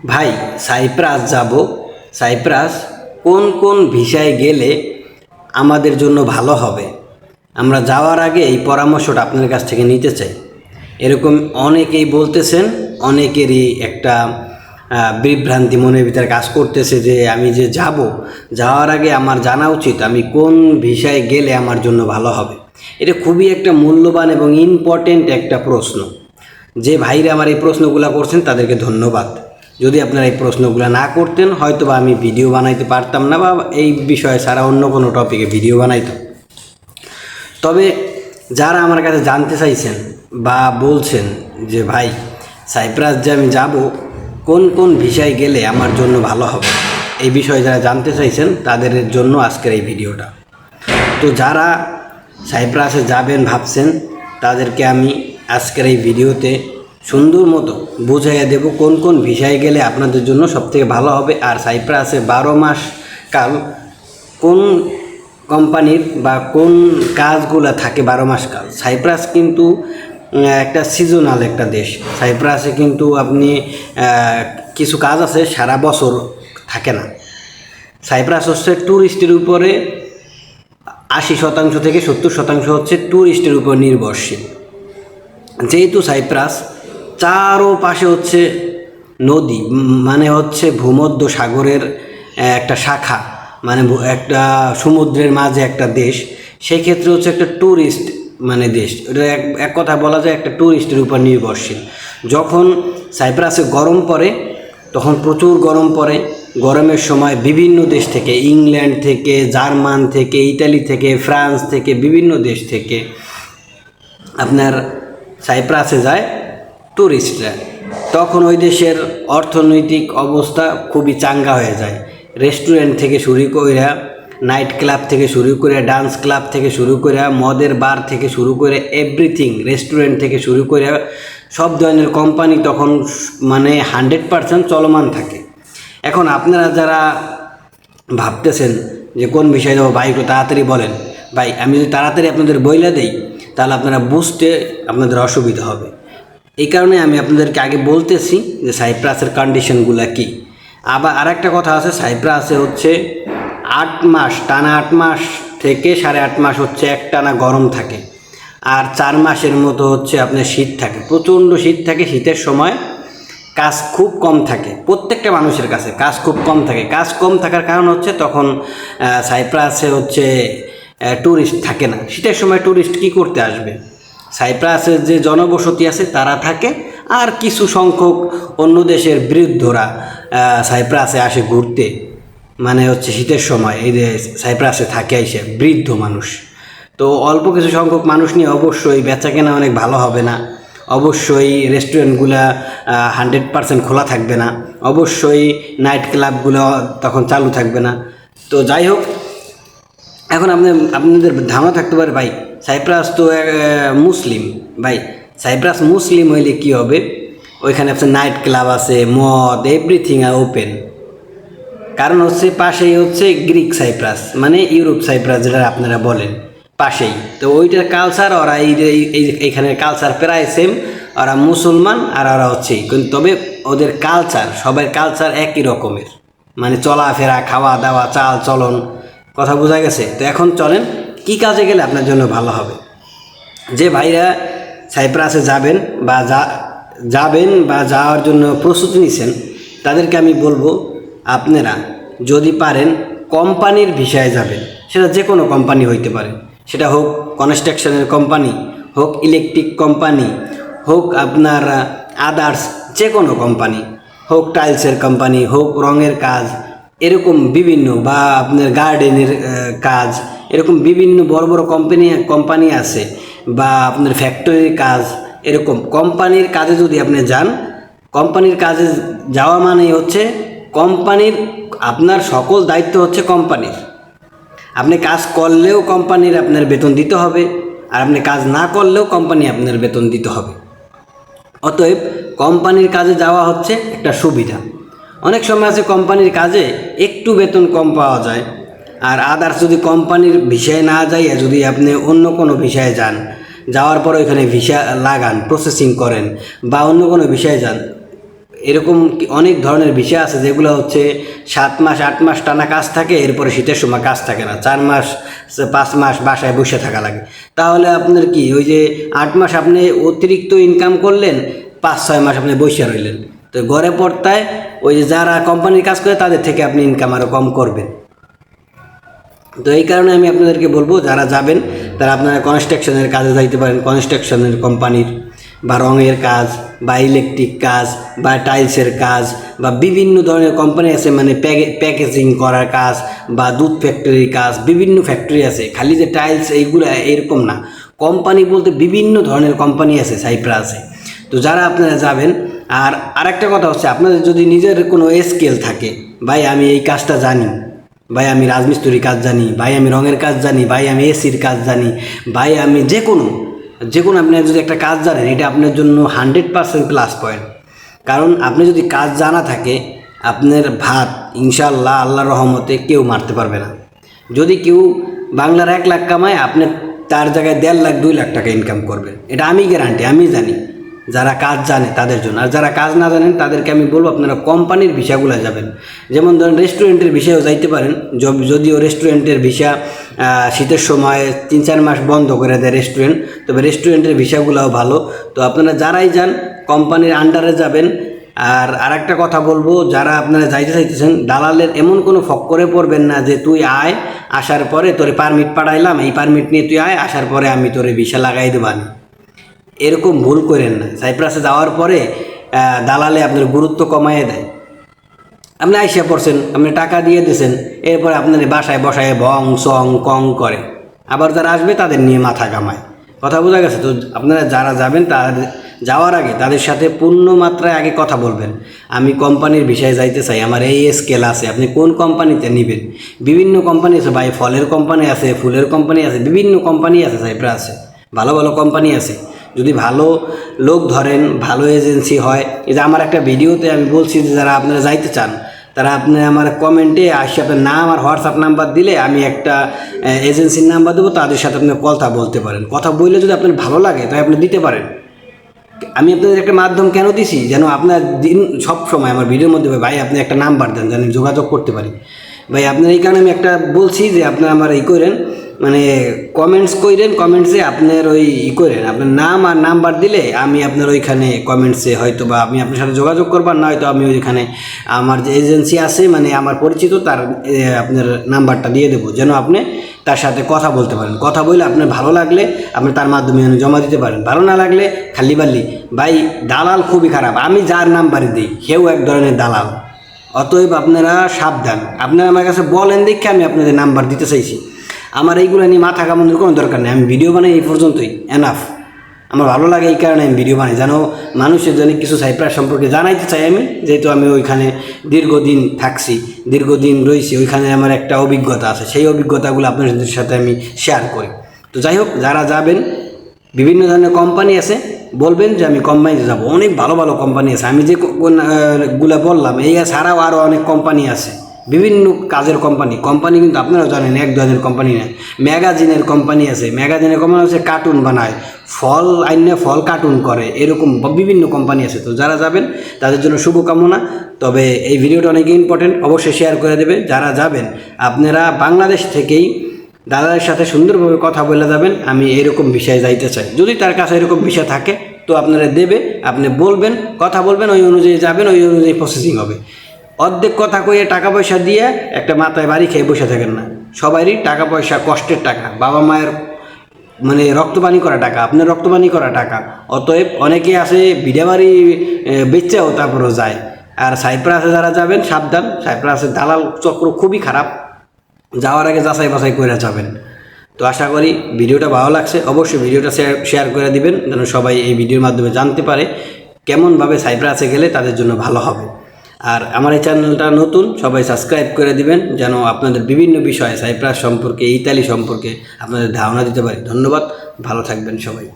ভাই, সাইপ্রাস যাব। সাইপ্রাস কোন কোন ভিসায় গেলে আমাদের জন্য ভালো হবে, আমরা যাওয়ার আগে এই পরামর্শটা আপনার কাছ থেকে নিতে চাই। এরকম অনেকেই বলতেছেন, অনেকেরই একটা বিভ্রান্তি মনের ভিতরে কাজ করতেছে যে আমি যে যাব, যাওয়ার আগে আমার জানা উচিত আমি কোন ভিসায় গেলে আমার জন্য ভালো হবে। এটা খুবই একটা মূল্যবান এবং ইম্পর্টেন্ট একটা প্রশ্ন। যে ভাইরা আমার এই প্রশ্নগুলো করছেন তাদেরকে ধন্যবাদ। যদি আপনারা এই প্রশ্নগুলো না করতেন হয়তো বা আমি ভিডিও বানাইতে পারতাম না, বা এই বিষয়ে ছাড়া অন্য কোনো টপিকে ভিডিও বানাইতাম। তবে যারা আমার কাছে জানতে চাইছেন বা বলছেন যে ভাই, সাইপ্রাস যে আমি যাব, কোন কোন ভিসায় গেলে আমার জন্য ভালো হবে, এই বিষয়ে যারা জানতে চাইছেন তাদের জন্য আজকের এই ভিডিওটা। তো যারা সাইপ্রাসে যাবেন ভাবছেন তাদেরকে আমি আজকের এই ভিডিওতে সুন্দর মতো বুঝাইয়া দেব কোন কোন ভিসায় গেলে আপনাদের জন্য সবথেকে ভালো হবে। আর সাইপ্রাসে 12 মাস কাল কোন কোম্পানির বা কোন কাজগুলো থাকে 12 মাস কাল। সাইপ্রাস কিন্তু একটা সিজনাল একটা দেশ। সাইপ্রাসে কিন্তু আপনি কিছু কাজ আছে সারা বছর থাকে না। সাইপ্রাস হচ্ছে ট্যুরিস্টের উপরে 80% থেকে 70% হচ্ছে ট্যুরিস্টের উপর নির্ভরশীল। যেহেতু সাইপ্রাস চারোপাশে হচ্ছে নদী, মানে হচ্ছে ভূমধ্য সাগরের একটা শাখা, মানে একটা সমুদ্রের মাঝে একটা দেশ, সেই ক্ষেত্রে হচ্ছে একটা ট্যুরিস্ট মানে দেশ। এটা এক কথা বলা যায় একটা ট্যুরিস্টের উপর নির্ভরশীল। যখন সাইপ্রাসে গরম পড়ে তখন প্রচুর গরম পড়ে। গরমের সময় বিভিন্ন দেশ থেকে, ইংল্যান্ড থেকে, জার্মান থেকে, ইতালি থেকে, ফ্রান্স থেকে, বিভিন্ন দেশ থেকে আপনার সাইপ্রাসে যায় ট্যুরিস্টরা। তখন ওই দেশের অর্থনৈতিক অবস্থা খুবই চাঙ্গা হয়ে যায়। রেস্টুরেন্ট থেকে শুরু করে, নাইট ক্লাব থেকে শুরু করে, ডান্স ক্লাব থেকে শুরু করে, মদের বার থেকে শুরু করে, এভরিথিং, রেস্টুরেন্ট থেকে শুরু করে সব ধরনের কোম্পানি তখন মানে 100% চলমান থাকে। এখন আপনারা যারা ভাবতেছেন যে কোন বিষয়ে যাবো, ভাই একটু তাড়াতাড়ি বলেন। ভাই, আমি যদি তাড়াতাড়ি আপনাদের বইলা দেই তাহলে আপনারা বুঝতে আপনাদের অসুবিধা হবে। এই কারণে আমি আপনাদেরকে আগে বলতেছি যে সাইপ্রাসের কন্ডিশনগুলো কী। আবার আরেকটা কথা আছে, সাইপ্রাসে হচ্ছে 8 মাস টানা, 8 মাস থেকে 8.5 মাস হচ্ছে একটানা গরম থাকে। আর 4 মাসের মতো হচ্ছে আপনার শীত থাকে, প্রচণ্ড শীত থাকে। শীতের সময় কাজ খুব কম থাকে, প্রত্যেকটা মানুষের কাছে কাজ খুব কম থাকে। কাজ কম থাকার কারণ হচ্ছে তখন সাইপ্রাসে হচ্ছে ট্যুরিস্ট থাকে না। শীতের সময় ট্যুরিস্ট কী করতে আসবে? সাইপ্রাসের যে জনবসতি আছে তারা থাকে, আর কিছু সংখ্যক অন্য দেশের বৃদ্ধরা সাইপ্রাসে আসে ঘুরতে। মানে হচ্ছে শীতের সময় এই যে সাইপ্রাসে থাকে এসে বৃদ্ধ মানুষ। তো অল্প কিছু সংখ্যক মানুষ নিয়ে অবশ্যই বেচা কেনা অনেক ভালো হবে না। অবশ্যই রেস্টুরেন্টগুলো 100% খোলা থাকবে না। অবশ্যই নাইট ক্লাবগুলো তখন চালু থাকবে না। তো যাই হোক, এখন আপনাদের ধারণা থাকতে পারে ভাই, সাইপ্রাস তো মুসলিম। ভাই, সাইপ্রাস মুসলিম হইলে কি হবে? ওইখানে আপনার নাইট ক্লাব আছে, মদ, এভরিথিং আর ওপেন। কারণ হচ্ছে পাশেই হচ্ছে গ্রিক সাইপ্রাস, মানে ইউরোপ সাইপ্রাস যেটা আপনারা বলেন, পাশেই। তো ওইটার কালচার ওরা এইখানের কালচার প্রায় সেম। ওরা মুসলমান আর ওরা হচ্ছে, কিন্তু তবে ওদের কালচার, সবার কালচার একই রকমের, মানে চলাফেরা, খাওয়া দাওয়া, চাল চলন, কথা বোঝা গেছে? তো এখন চলেন কি কাজে গেলে আপনার জন্য ভালো হবে। যে ভাইরা সাইপ্রাসে যাবেন বা যাওয়ার জন্য প্রস্তুতি নিছেন তাদেরকে আমি বলবো, আপনারা যদি পারেন কোম্পানির ভিসায় যাবেন। সেটা যে কোনো কোম্পানি হইতে পারে, সেটা হোক কনস্ট্রাকশনের কোম্পানি, হোক ইলেকট্রিক কোম্পানি, হোক আপনার আদার্স যে কোনো কোম্পানি, হোক টাইলসের কোম্পানি, হোক রঙের কাজ, এরকম বিভিন্ন, বা আপনার গার্ডেনের কাজ, এরকম বিভিন্ন বড় বড় কোম্পানি আছে, বা আপনার ফ্যাক্টরির কাজ। এরকম কোম্পানির কাজে যদি আপনি যান, কোম্পানির কাজে যাওয়া মানেই হচ্ছে কোম্পানির, আপনার সকল দায়িত্ব হচ্ছে কোম্পানির। আপনি কাজ করলেও কোম্পানির আপনার বেতন দিতে হবে, আর আপনি কাজ না করলেও কোম্পানি আপনার বেতন দিতে হবে। অতএব কোম্পানির কাজে যাওয়া হচ্ছে একটা সুবিধা। অনেক সময় আছে কোম্পানির কাজে একটু বেতন কম পাওয়া যায়, আর আদার্স যদি কোম্পানির ভিসায় না যাইয়া যদি আপনি অন্য কোনো ভিসায় যান, যাওয়ার পর ওইখানে ভিসা লাগান, প্রসেসিং করেন, বা অন্য কোনো ভিসায় যান, এরকম অনেক ধরনের বিষয় আছে যেগুলো হচ্ছে 7 মাস 8 মাস টানা কাজ থাকে, এরপরে শীতের সময় কাজ থাকে না, 4 মাস 5 মাস বাসায় বসে থাকা লাগে। তাহলে আপনার কি ওই যে 8 মাস আপনি অতিরিক্ত ইনকাম করলেন, 5-6 মাস আপনি বসে রইলেন, তো ঘরে পড়তায় ওই যে যারা কোম্পানির কাজ করে তাদের থেকে আপনি ইনকাম আরও কম করবেন। তো এই কারণে আমি আপনাদেরকে বলবো, যারা যাবেন তারা আপনারা কনস্ট্রাকশনের কাজে যাইতে পারেন, কনস্ট্রাকশনের কোম্পানির বা রঙের কাজ বা ইলেকট্রিক কাজ বা টাইলসের কাজ বা বিভিন্ন ধরনের কোম্পানি আছে, মানে প্যাকেজিং করার কাজ বা দুধ ফ্যাক্টরির কাজ, বিভিন্ন ফ্যাক্টরি আছে, খালি যে টাইলস এইগুলো এরকম না, কোম্পানি বলতে বিভিন্ন ধরনের কোম্পানি আছে সাইপ্রাসে। তো যারা আপনারা যাবেন, আর আরেকটা কথা হচ্ছে, আপনাদের যদি নিজের কোনো স্কিল থাকে, ভাই আমি এই কাজটা জানি, ভাই আমি রাজমিস্ত্রির কাজ জানি, ভাই আমি রঙের কাজ জানি, ভাই আমি এসির কাজ জানি, ভাই আমি যে কোনো আপনি যদি একটা কাজ জানেন, এটা আপনার জন্য 100% প্লাস পয়েন্ট। কারণ আপনি যদি কাজ জানা থাকে, আপনার ভাত ইনশাল্লাহ আল্লাহর রহমতে কেউ মারতে পারবে না। যদি কেউ বাংলার 1 লাখ কামায়, আপনি তার জায়গায় 1.5 লাখ 2 লাখ টাকা ইনকাম করবেন, এটা আমি গ্যারান্টি, আমি জানি, যারা কাজ জানে তাদের জন্য। আর যারা কাজ না জানেন তাদেরকে আমি বলবো আপনারা কোম্পানির ভিসাগুলো যাবেন। যেমন ধরেন রেস্টুরেন্টের ভিসাও যাইতে পারেন, যদিও রেস্টুরেন্টের ভিসা শীতের সময় 3-4 মাস বন্ধ করে দেয় রেস্টুরেন্ট, তবে রেস্টুরেন্টের ভিসাগুলোও ভালো। তো আপনারা যারাই যান কোম্পানির আন্ডারে যাবেন। আর আরেকটা কথা বলবো, যারা আপনারা যাইতে চাইতেছেন, দালালের এমন কোনো ফক্করে পড়বেন না যে তুই আয়, আসার পরে তোরে পারমিট পাঠাইলাম, এই পারমিট নিয়ে তুই আয়, আসার পরে আমি তোরে ভিসা লাগাই দেবানি, এরকম ভুল করেন না। সাইপ্রাসে যাওয়ার পরে দালালে আপনার গুরুত্ব কমাইয়ে দেয়। আপনি আইসা পড়ছেন, আপনি টাকা দিয়ে দিয়েছেন, এরপরে আপনার বাসায় বসায় ভং সং কং করে, আবার যারা আসবে তাদের নিয়ে মাথা কামায়। কথা বোঝা গেছে? তো আপনারা যারা যাবেন, তার যাওয়ার আগে তাদের সাথে পূর্ণ মাত্রায় আগে কথা বলবেন, আমি কোম্পানির বিষয়ে যাইতে চাই, আমার এই স্কেল আছে, আপনি কোন কোম্পানিতে নেবেন। বিভিন্ন কোম্পানি আছে ভাই, ফলের কোম্পানি আছে, ফুলের কোম্পানি আছে, বিভিন্ন কোম্পানি আছে সাইপ্রাসে, ভালো ভালো কোম্পানি আছে। যদি ভালো লোক ধরেন, ভালো এজেন্সি হয়, এই যে আমার একটা ভিডিওতে আমি বলছি যে যারা আপনারা যাইতে চান, তারা আপনি আমার কমেন্টে আসে আপনার নাম আর হোয়াটসঅ্যাপ নাম্বার দিলে আমি একটা এজেন্সির নাম্বার দেবো, তাদের সাথে আপনি কথা বলতে পারেন। কথা বললে যদি আপনার ভালো লাগে তাই আপনি দিতে পারেন। আমি আপনাদের একটা মাধ্যম কেন দিছি, যেন আপনার দিন সব সময় আমার ভিডিওর মধ্যে ভাই আপনি একটা নাম্বার দেন যেন আমি যোগাযোগ করতে পারি। ভাই আপনার এই কারণে আমি একটা বলছি যে আপনার আমার ই করেন, মানে কমেন্টস করেন, কমেন্টসে আপনার ওই ই করেন, আপনার নাম আর নাম্বার দিলে আমি আপনার ওইখানে কমেন্টসে হয়তো বা আমি আপনার সাথে যোগাযোগ করবার, না হয়তো আমি ওইখানে আমার যে এজেন্সি আছে, মানে আমার পরিচিত, তার আপনার নাম্বারটা দিয়ে দেবো, যেন আপনি তার সাথে কথা বলতে পারেন। কথা বলে আপনার ভালো লাগলে আপনি তার মাধ্যমে জমা দিতে পারেন, ভালো না লাগলে খালি বাল্লি। ভাই দালাল খুবই খারাপ, আমি যার নাম্বারে দিই সেও এক ধরনের দালাল, অতএব আপনারা সাবধান। আপনারা আমার কাছে বলেন দেখে আমি আপনাদের নাম্বার দিতে চাইছি, আমার এইগুলো নিয়ে মাথা কামানোর কোনো দরকার নেই। আমি ভিডিও বানাই এই পর্যন্তই, এনাফ। আমার ভালো লাগে এই কারণে আমি ভিডিও বানাই, যেন মানুষের জন্য কিছু সাইপ্রাস সম্পর্কে জানাইতে চাই আমি, যেহেতু আমি ওইখানে দীর্ঘদিন থাকছি, দীর্ঘদিন রয়েছি, ওইখানে আমার একটা অভিজ্ঞতা আছে, সেই অভিজ্ঞতাগুলো আপনাদের সাথে আমি শেয়ার করি। তো যাই হোক, যারা যাবেন, বিভিন্ন ধরনের কোম্পানি আছে, বলবেন যে আমি কোম্পানিতে যাবো, অনেক ভালো ভালো কোম্পানি আছে। আমি যে গুলা বললাম এই ছাড়াও আরও অনেক কোম্পানি আছে, বিভিন্ন কাজের কোম্পানি কিন্তু আপনারাও জানেন, 1 ধরনের কোম্পানি না। ম্যাগাজিনের কোম্পানি আছে, ম্যাগাজিনের কোম্পানি আছে কার্টুন বানায়, ফল আইনে ফল কার্টুন করে, এরকম বিভিন্ন কোম্পানি আছে। তো যারা যাবেন তাদের জন্য শুভকামনা। তবে এই ভিডিওটা অনেক ইম্পর্টেন্ট, অবশ্যই শেয়ার করে দেবে। যারা যাবেন আপনারা বাংলাদেশ থেকেই দাদাদের সাথে সুন্দরভাবে কথা বলে যাবেন, আমি এরকম বিষয়ে যাইতে চাই। যদি তার কাছে এরকম বিষয় থাকে তো আপনারা দেবে, আপনি বলবেন, কথা বলবেন, ওই অনুযায়ী যাবেন, ওই অনুযায়ী প্রসেসিং হবে। অর্ধেক কথা কইয়ে টাকা পয়সা দিয়ে একটা মাথায় বাড়ি খেয়ে বসে থাকেন না। সবারই টাকা পয়সা কষ্টের টাকা, বাবা মায়ের মানে রক্তপানি করা টাকা, আপনার রক্তপানি করা টাকা। অতএব অনেকে আসে ভিডিও বাড়ি বেচেও তারপরও যায়। আর সাইপ্রাসে যারা যাবেন সাবধান, সাইপ্রাসের দালাল চক্র খুবই খারাপ, যাওয়ার আগে যাচাই বাছাই করে যাবেন। তো আশা করি ভিডিওটা ভালো লাগছে, অবশ্যই ভিডিওটা শেয়ার করে দিবেন, যেন সবাই এই ভিডিওর মাধ্যমে জানতে পারে কেমনভাবে সাইপ্রাসে গেলে তাদের জন্য ভালো হবে। আর আমার এই চ্যানেলটা নতুন, সবাই সাবস্ক্রাইব করে দিবেন, যেন আপনাদের বিভিন্ন বিষয়ে সাইপ্রাস সম্পর্কে, ইতালি সম্পর্কে আপনাদের ধারণা দিতে পারি। ধন্যবাদ, ভালো থাকবেন সবাই।